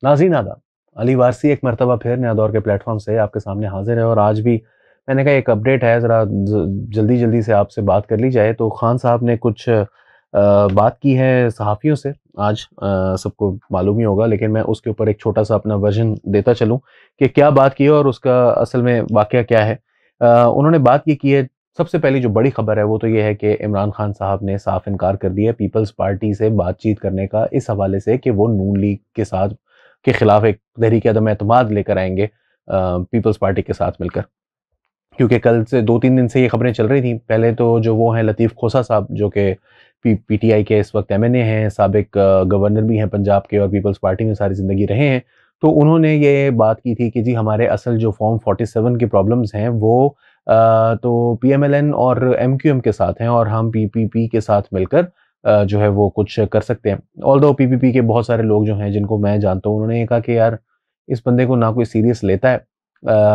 नाज़रीन आदाब, अली वारसी एक मरतबा फिर नया दौर के प्लेटफॉर्म से आपके सामने हाजिर है और आज भी मैंने कहा एक अपडेट है, ज़रा जल्दी जल्दी से आपसे बात कर ली जाए। तो खान साहब ने कुछ बात की है सहाफ़ियों से आज, सबको मालूम ही होगा, लेकिन मैं उसके ऊपर एक छोटा सा अपना वर्जन देता चलूँ कि क्या बात की है और उसका असल में वाक़या क्या है। उन्होंने बात ये की है, सबसे पहली जो बड़ी खबर है वो तो ये है कि इमरान खान साहब ने साफ इनकार कर दिया पीपल्स पार्टी से बातचीत करने का, इस हवाले से कि वो नून लीग के साथ के खिलाफ एक तहरीक अदम एतमाद लेकर आएंगे पीपल्स पार्टी के साथ मिलकर। क्योंकि कल से 2-3 दिन से ये खबरें चल रही थी। पहले तो जो वो हैं लतीफ़ खोसा साहब, जो कि पीटीआई के इस वक्त एमएनए हैं, साबिक गवर्नर भी हैं पंजाब के और पीपल्स पार्टी में सारी ज़िंदगी रहे हैं। तो उन्होंने ये बात की थी कि जी हमारे असल जो फॉर्म 47 की प्रॉब्लम्स हैं वो तो पीएमएलएन और एमक्यूएम के साथ हैं और हम पीपीपी के साथ मिलकर जो है वो कुछ कर सकते हैं। ऑल्दो पीपीपी के बहुत सारे लोग जो हैं जिनको मैं जानता हूँ, उन्होंने ये कहा कि यार इस बंदे को ना कोई सीरियस लेता है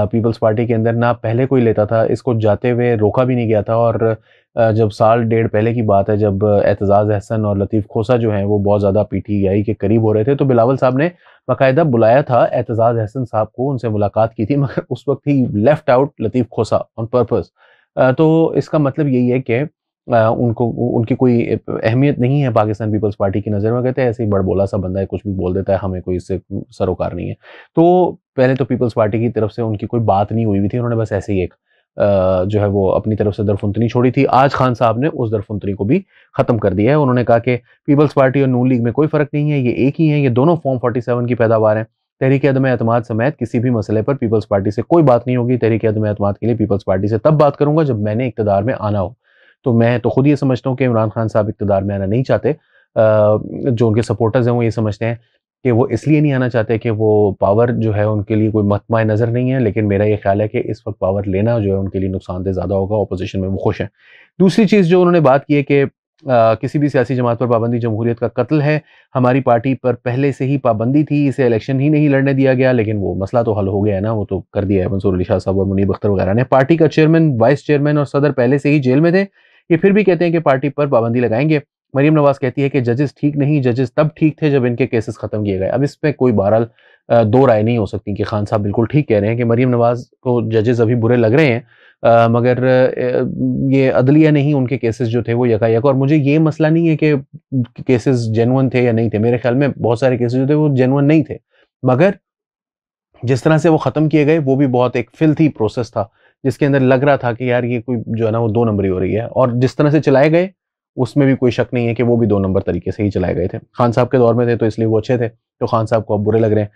पीपल्स पार्टी के अंदर, ना पहले कोई लेता था, इसको जाते हुए रोका भी नहीं गया था। और जब साल डेढ़ पहले की बात है, जब एतजाज़ अहसन और लतीफ़ खोसा जो हैं वो बहुत ज़्यादा पीटीआई के करीब हो रहे थे, तो बिलावल साहब ने बाकायदा बुलाया था एतजाज़ अहसन साहब को, उनसे मुलाकात की थी, मगर उस वक्त ही left out Latif Khosa on purpose. तो इसका मतलब यही है कि उनको उनकी कोई अहमियत नहीं है पाकिस्तान पीपल्स पार्टी की नज़र में। कहते हैं ऐसे ही बड़बोला सा बंदा है, कुछ भी बोल देता है, हमें कोई इससे सरोकार नहीं है। तो पहले तो पीपल्स पार्टी की तरफ से उनकी कोई बात नहीं हुई हुई थी, उन्होंने बस ऐसे ही एक जो है वो अपनी तरफ से दरफुंतनी छोड़ी थी। आज खान साहब ने उस दरफुंतनी को भी ख़त्म कर दिया है। उन्होंने कहा कि पीपल्स पार्टी और नून लीग में कोई फ़र्क नहीं है, ये एक ही है, ये दोनों फॉर्म 47 की पैदावार हैं। तहरीक अदम एतमाद समेत किसी भी मसले पर पीपल्स पार्टी से कोई बात नहीं होगी। तहरीक अदम एतमाद के लिए पीपल्स पार्टी से तब बात करूँगा जब मैंने इक़्तिदार में आना हो। तो मैं तो खुद ये समझता हूँ कि इमरान खान साहब इक़्तिदार में आना नहीं चाहते। जो उनके सपोर्टर्स हैं वो ये समझते हैं कि वो इसलिए नहीं आना चाहते कि वो पावर जो है उनके लिए कोई मतमाए नज़र नहीं है, लेकिन मेरा ये ख्याल है कि इस वक्त पावर लेना जो है उनके लिए नुकसानदेह ज़्यादा होगा। ऑपोजिशन में वो खुश हैं। दूसरी चीज़ जो उन्होंने बात की है कि किसी भी सियासी जमात पर पाबंदी जमहूरियत का कत्ल है। हमारी पार्टी पर पहले से ही पाबंदी थी, इसे इलेक्शन ही नहीं लड़ने दिया गया, लेकिन वो मसला तो हल हो गया है ना, वो तो कर दिया है मंसूर अली शाह साहब और मुनीब अख्तर वगैरह ने। पार्टी का चेयरमैन, वाइस चेयरमैन और सदर पहले से ही जेल में थे, ये फिर भी कहते हैं कि पार्टी पर पाबंदी लगाएंगे। मरीम नवाज कहती है कि जजेस ठीक नहीं, जजेस तब ठीक थे जब इनके केसेस खत्म किए गए। अब इस पे कोई बहरहाल दो राय नहीं हो सकती कि खान साहब बिल्कुल ठीक कह रहे हैं कि मरीम नवाज को जजेस अभी बुरे लग रहे हैं, मगर ये अदलिया नहीं, उनके केसेस जो थे वो यकायक। और मुझे ये मसला नहीं है कि केसेस जेन्युइन थे या नहीं थे, मेरे ख्याल में बहुत सारे केसेस जो थे वो जेन्युइन नहीं थे, मगर जिस तरह से वो ख़त्म किए गए वो भी बहुत एक फिल्थी प्रोसेस था, जिसके अंदर लग रहा था कि यार ये कोई जो है ना वो दो नंबरी हो रही है। और जिस तरह से चलाए गए उसमें भी कोई शक नहीं है कि वो भी दो नंबर तरीके से ही चलाए गए थे। खान साहब के दौर में थे तो इसलिए वो अच्छे थे, तो खान साहब को अब बुरे लग रहे हैं।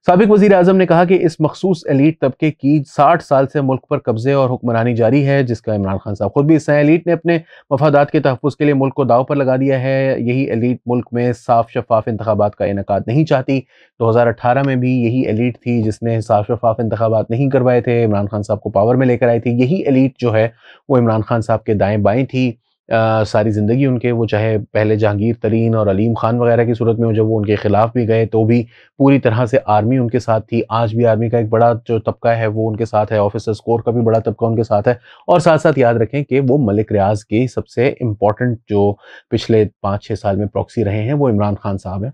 साबिक वज़ीर आज़म ने कहा कि इस मखसूस एलीट तबके की 60 साल से मुल्क पर कब्जे और हुक्मरानी जारी है, जिसका इमरान खान साहब खुद भी हिस्सा है। एलीट ने अपने मफादात के तहफ़्फ़ुज़ के लिए मुल्क को दाव पर लगा दिया है। यही एलीट मुल्क में साफ शफाफ इंतखाबात का इनेकाद नहीं चाहती। 2018 में भी यही एलीट थी जिसने साफ शफाफ इंतखाबात नहीं करवाए थे, इमरान खान साहब को पावर में लेकर आई थी। यही एलीट जो है वो इमरान खान साहब के दाएँ बाएँ थी। सारी ज़िंदगी उनके, वो चाहे पहले जहांगीर तरीन और अलीम खान वगैरह की सूरत में जब वो उनके खिलाफ भी गए तो भी पूरी तरह से आर्मी उनके साथ थी। आज भी आर्मी का एक बड़ा जो तबका है वो उनके साथ है, ऑफिसर्स कोर का भी बड़ा तबका उनके साथ है। और साथ साथ याद रखें कि वो मलिक रियाज के सबसे इम्पोर्टेंट जो पिछले 5-6 साल में प्रॉक्सी रहे हैं वो इमरान खान साहब हैं।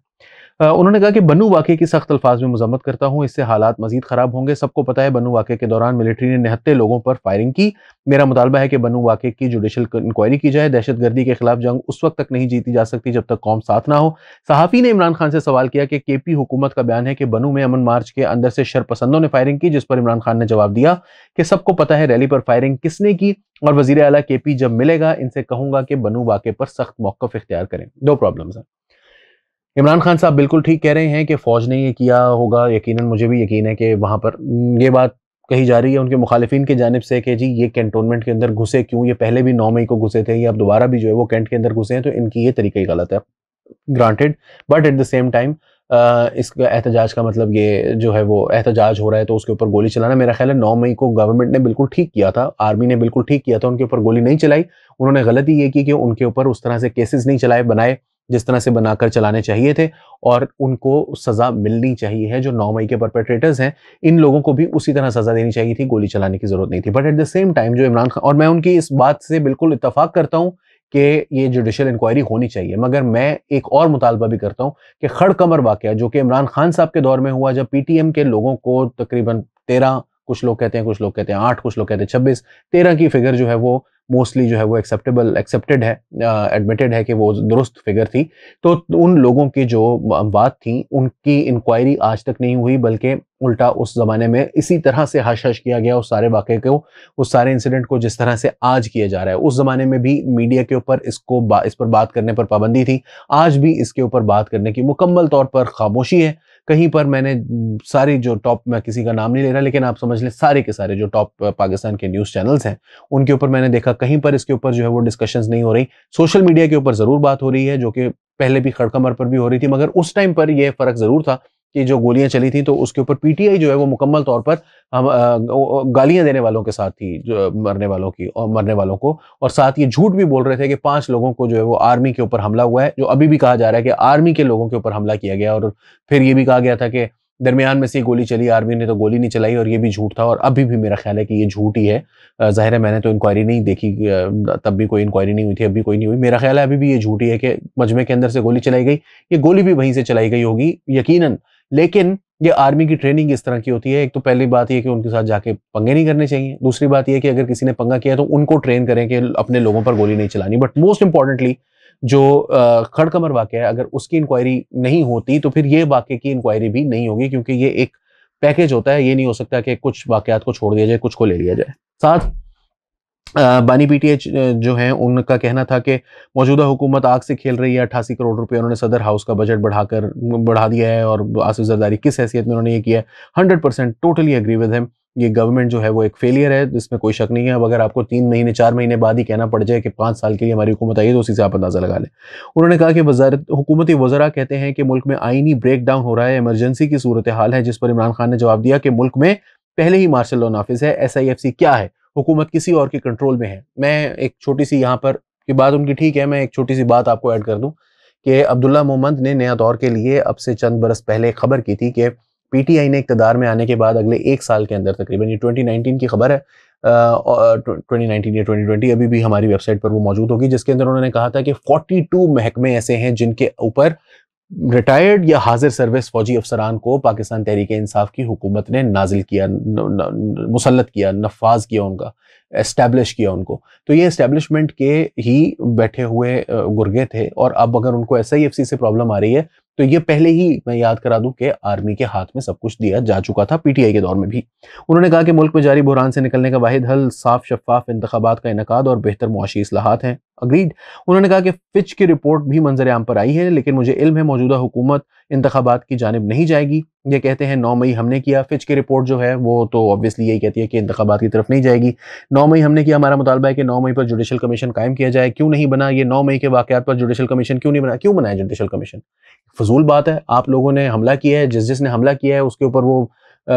उन्होंने कहा कि बन्नू वाक़े की सख्त अल्फाज में मज़म्मत करता हूँ, इससे हालात मज़ीद ख़राब होंगे। सबको पता है बन्नू वाक़े के दौरान मिलिट्री ने निहत्ते लोगों पर फायरिंग की। मेरा मुतालबा है कि बन्नू वाक़े की जुडिशल इंक्वायरी की जाए। दहशतगर्दी के खिलाफ जंग उस वक्त तक नहीं जीती जा सकती जब तक कौम साथ ना हो। सहाफ़ी ने इमरान खान से सवाल किया कि केपी हुकूमत का बयान है कि बन्नू में अमन मार्च के अंदर से शरपसंदों ने फायरिंग की, जिस पर इमरान खान ने जवाब दिया कि सबको पता है रैली पर फायरिंग किसने की, और वज़ीर आला केपी जब मिलेगा इनसे कहूँगा कि बन्नू वाक़े पर सख्त मौक़िफ़ इख्तियार करें। दो प्रॉब्लम्स हैं। इमरान खान साहब बिल्कुल ठीक कह रहे हैं कि फ़ौज ने ये किया होगा, यकीनन मुझे भी यकीन है कि वहाँ पर ये बात कही जा रही है उनके मुखालिफिन की जानिब से कि जी ये कैंटोनमेंट के अंदर घुसे क्यों, ये पहले भी 9 मई को घुसे थे, ये अब दोबारा भी जो है वो कैंट के अंदर घुसे हैं, तो इनकी ये तरीका ही गलत है। Granted, but at the same time इसका एहतजाज का मतलब ये जो है वो एहतजाज हो रहा है तो उसके ऊपर गोली चलाना, मेरा ख्याल है 9 मई को गवर्नमेंट ने बिल्कुल ठीक किया था, आर्मी ने बिल्कुल ठीक किया था, उनके ऊपर गोली नहीं चलाई। उन्होंने गलती ये की कि उनके ऊपर उस तरह से केसेस नहीं चलाए बनाए जिस तरह से बनाकर चलाने चाहिए थे, और उनको सज़ा मिलनी चाहिए है। जो 9 मई के परपेट्रेटर्स हैं इन लोगों को भी उसी तरह सज़ा देनी चाहिए थी, गोली चलाने की ज़रूरत नहीं थी। But at the same time जो इमरान खान, और मैं उनकी इस बात से बिल्कुल इत्तफाक करता हूँ कि ये जुडिशियल इंक्वायरी होनी चाहिए, मगर मैं एक और मुतालबा भी करता हूं कि खड़कमर वाकया जो कि इमरान खान साहब के दौर में हुआ, जब पीटीएम के लोगों को तकरीबन 13, कुछ लोग कहते हैं, कुछ लोग कहते हैं 8, कुछ लोग कहते हैं 26, 13 की फिगर जो है वो मोस्टली जो है वो एक्सेप्टेड है, एडमिटेड है कि वो दुरुस्त फिगर थी। तो उन लोगों की जो बात थी उनकी इंक्वायरी आज तक नहीं हुई, बल्कि उल्टा उस जमाने में इसी तरह से हश हश किया गया उस सारे वाक़े को, उस सारे इंसिडेंट को जिस तरह से आज किया जा रहा है। उस जमाने में भी मीडिया के ऊपर इस पर बात करने पर पाबंदी थी, आज भी इसके ऊपर बात करने की मुकम्मल तौर पर खामोशी है। कहीं पर मैंने सारी जो टॉप, मैं किसी का नाम नहीं ले रहा, लेकिन आप समझ लें सारे के सारे जो टॉप पाकिस्तान के न्यूज़ चैनल्स हैं उनके ऊपर मैंने देखा कहीं पर इसके ऊपर जो है वो डिस्कशंस नहीं हो रही। सोशल मीडिया के ऊपर ज़रूर बात हो रही है, जो कि पहले भी खड़कमर पर भी हो रही थी, मगर उस टाइम पर यह फ़र्क ज़रूर था कि जो गोलियां चली थी तो उसके ऊपर पीटीआई जो है वो मुकम्मल तौर पर गालियां देने वालों के साथ थी, जो मरने वालों को, और साथ ये झूठ भी बोल रहे थे कि 5 लोगों को जो है वो आर्मी के ऊपर हमला हुआ है, जो अभी भी कहा जा रहा है कि आर्मी के लोगों के ऊपर हमला किया गया। और फिर ये भी कहा गया था कि दरमियान में से गोली चली, आर्मी ने तो गोली नहीं चलाई, और ये भी झूठ था, और अभी भी मेरा ख्याल है कि ये झूठ ही है। जाहिर है मैंने तो इंक्वायरी नहीं देखी, तब भी कोई इंक्वायरी नहीं हुई थी, अभी कोई नहीं हुई। मेरा ख्याल है अभी भी ये झूठ ही है कि मजमे के अंदर से गोली चलाई गई, ये गोली भी वहीं से चलाई गई होगी यकीनन। लेकिन ये आर्मी की ट्रेनिंग इस तरह की होती है, एक तो पहली बात ये कि उनके साथ जाके पंगे नहीं करने चाहिए, दूसरी बात ये कि अगर किसी ने पंगा किया तो उनको ट्रेन करें कि अपने लोगों पर गोली नहीं चलानी। बट मोस्ट इंपॉर्टेंटली जो खड़कमर वाकया है, अगर उसकी इंक्वायरी नहीं होती तो फिर ये वाकये की इंक्वायरी भी नहीं होगी, क्योंकि ये एक पैकेज होता है। ये नहीं हो सकता कि कुछ वाकयात को छोड़ दिया जाए, कुछ को ले लिया जाए। साथ बानी पीटीआई जो हैं उनका कहना था कि मौजूदा हुकूमत आग से खेल रही है। 88 करोड़ रुपए उन्होंने सदर हाउस का बजट बढ़ा दिया है, और आसिफ जरदारी किस हैसियत में उन्होंने ये किया है। 100% टोटली एग्री विद हिम। ये गवर्नमेंट जो है वो एक फेलियर है, जिसमें कोई शक नहीं है। अब अगर आपको 3 महीने 4 महीने बाद ही कहना पड़ जाए कि 5 साल के लिए हमारी हुकूमत आई है, तो उसी से आप अंदाजा लगा लें। उन्होंने कहा कि हुकूमती वज़रा कहते हैं कि मुल्क में आईनी ब्रेक डाउन हो रहा है, इमरजेंसी की सूरत हाल है, जिस पर इमरान खान ने जवाब दिया कि मुल्क में पहले ही मार्शल लॉ नाफिज है, SIFC क्या है, हुकूमत किसी और के कंट्रोल में है। मैं एक छोटी सी यहाँ पर की बात उनकी ठीक है, मैं एक छोटी सी बात आपको ऐड कर दूं कि अब्दुल्ला मोहम्मद ने नया दौर के लिए अब से चंद बरस पहले खबर की थी कि पीटीआई ने इक़्तिदार में आने के बाद अगले 1 साल के अंदर, तकरीबन ये 2019 की खबर है, 2019 या 2020, अभी भी हमारी वेबसाइट पर वो मौजूद होगी, जिसके अंदर उन्होंने कहा था कि 42 महकमे ऐसे हैं जिनके ऊपर रिटायर्ड या हाजिर सर्विस फौजी अफसरान को पाकिस्तान तहरीक इंसाफ की हुकूमत ने नाजिल किया, मुसल्लत किया, नफाज किया, उनका एस्टैब्लिश किया उनको। तो ये एस्टैब्लिशमेंट के ही बैठे हुए गुर्गे थे, और अब अगर उनको SIFC से प्रॉब्लम आ रही है तो ये पहले ही मैं याद करा दूं कि आर्मी के हाथ में सब कुछ दिया जा चुका था पीटीआई के दौर में भी। उन्होंने कहा कि मुल्क में जारी बुहरान से निकलने का वाहिद हल साफ शफाफ इंतखाबात का इनेकाद और बेहतर मुआशी इस्लाहात हैं। अग्रीड। उन्होंने कहा कि फिच की रिपोर्ट भी मंजर आम पर आई है, लेकिन मुझे इल्म है मौजूदा हुकूमत इंतखाबात की जानिब नहीं जाएगी। ये कहते हैं 9 मई हमने किया। फिच की रिपोर्ट जो है वो तो ऑब्वियसली यही कहती है कि इंतखाबात की तरफ नहीं जाएगी। 9 मई हमने किया, हमारा मुतालबा है कि 9 मई पर जुडिशल कमीशन कायम किया जाए। क्यों नहीं बना ये 9 मई के वाकयात पर जुडिशल कमीशन क्यों नहीं बना? क्यों बनाया जुडिशल कमीशन? फजूल बात है। आप लोगों ने हमला किया है, जिसने हमला किया है उसके ऊपर वो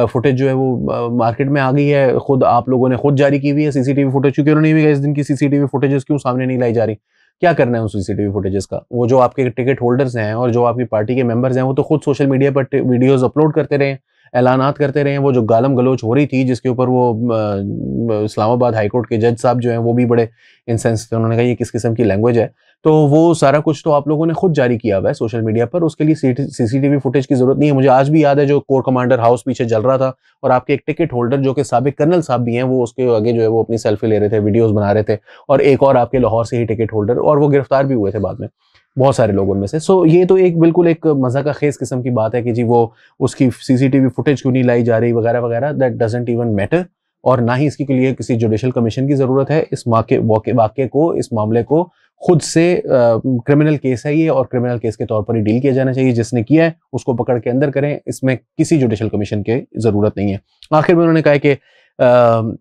फुटेज जो है वो मार्केट में आ गई है, खुद आप लोगों ने खुद जारी की हुई है सीसीटीवी फुटेज। क्योंकि उन्होंने भी इस दिन की सीसीटीवी फुटेजेस क्यों सामने नहीं लाई जा रही? क्या करना है उस सीसीटीवी फुटेजेस का? वो जो आपके टिकट होल्डर्स हैं और जो आपकी पार्टी के मेंबर्स हैं वो तो खुद सोशल मीडिया पर वीडियोस अपलोड करते रहे, ऐलानात करते रहे। वो जो गालम गलोच हो रही थी जिसके ऊपर वो इस्लामाबाद हाई कोर्ट के जज साहब जो हैं वो भी बड़े इंसेंस थे। उन्होंने कहा ये किस किस्म की लैंग्वेज है? तो वो सारा कुछ तो आप लोगों ने खुद जारी किया हुआ है सोशल मीडिया पर, उसके लिए सीसीटीवी फुटेज की जरूरत नहीं है। मुझे आज भी याद है जो कोर कमांडर हाउस पीछे जल रहा था और आपके एक टिकट होल्डर जो कि साबिक कर्नल साहब भी हैं, वो उसके आगे जो है वो अपनी सेल्फी ले रहे थे, वीडियोस बना रहे थे, और एक और आपके लाहौर से ही टिकट होल्डर, और वो गिरफ्तार भी हुए थे बाद में बहुत सारे लोगों में से। सो ये तो एक बिल्कुल एक मजा का खेज किस्म की बात है कि जी वो उसकी सीसीटीवी फुटेज क्यों नहीं लाई जा रही वगैरह वगैरह। दैट डजंट इवन मैटर, और ना ही इसके लिए किसी जुडिशल कमीशन की जरूरत है। इस वाकये को, इस मामले को खुद से क्रिमिनल केस है ये, और क्रिमिनल केस के तौर पर ही डील किया जाना चाहिए। जिसने किया है उसको पकड़ के अंदर करें, इसमें किसी जुडिशल कमीशन की जरूरत नहीं है। आखिर में उन्होंने कहा कि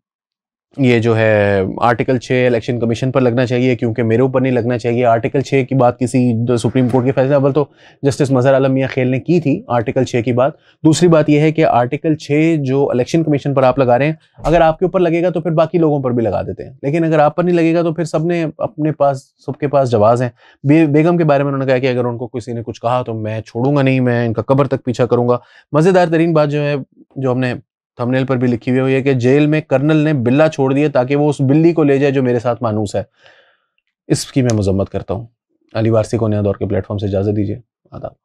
ये जो है आर्टिकल 6 इलेक्शन कमीशन पर लगना चाहिए, क्योंकि मेरे ऊपर नहीं लगना चाहिए। आर्टिकल 6 की बात किसी सुप्रीम कोर्ट के फैसले, अव्वल तो जस्टिस मजहर आलम मियां खेल ने की थी आर्टिकल 6 की बात। दूसरी बात यह है कि आर्टिकल 6 जो इलेक्शन कमीशन पर आप लगा रहे हैं, अगर आपके ऊपर लगेगा तो फिर बाकी लोगों पर भी लगा देते हैं, लेकिन अगर आप पर नहीं लगेगा तो फिर सबके पास जवाब है। बेगम के बारे में उन्होंने कहा कि अगर उनको किसी ने कुछ कहा तो मैं छोड़ूंगा नहीं, मैं इनका कब्र तक पीछा करूंगा। मजेदार तरीन बात जो है, जो हमने थंबनेल पर भी लिखी हुई है कि जेल में कर्नल ने बिल्ला छोड़ दिया ताकि वो उस बिल्ली को ले जाए जो मेरे साथ मानूस है। इसकी मैं मजम्मत करता हूँ। अली वारसी को नया दौर के प्लेटफॉर्म से इजाज़त दीजिए। आदाब।